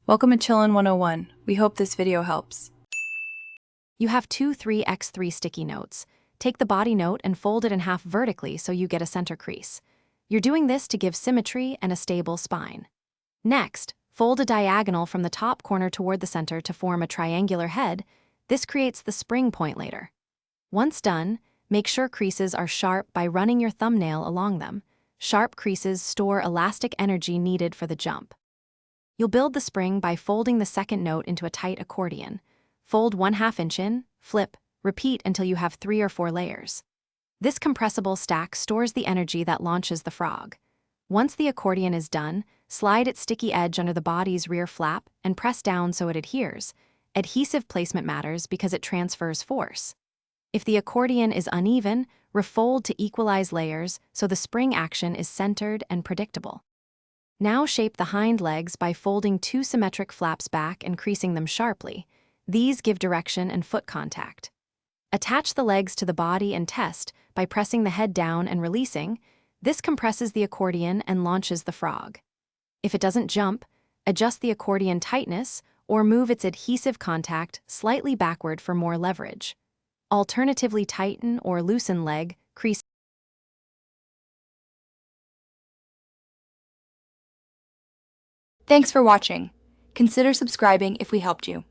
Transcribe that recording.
Welcome to Chillin' 101. We hope this video helps. You have two 3x3 sticky notes. Take the body note and fold it in half vertically so you get a center crease. You're doing this to give symmetry and a stable spine. Next, fold a diagonal from the top corner toward the center to form a triangular head. This creates the spring point later. Once done, make sure creases are sharp by running your thumbnail along them. Sharp creases store elastic energy needed for the jump. You'll build the spring by folding the second note into a tight accordion. Fold 1/2 inch in, flip, repeat until you have 3 or 4 layers. This compressible stack stores the energy that launches the frog. Once the accordion is done, slide its sticky edge under the body's rear flap and press down so it adheres. Adhesive placement matters because it transfers force. If the accordion is uneven, refold to equalize layers so the spring action is centered and predictable. Now shape the hind legs by folding 2 symmetric flaps back and creasing them sharply. These give direction and foot contact. Attach the legs to the body and test by pressing the head down and releasing. This compresses the accordion and launches the frog. If it doesn't jump, adjust the accordion tightness or move its adhesive contact slightly backward for more leverage. Alternatively, tighten or loosen leg crease. Thanks for watching. Consider subscribing if we helped you.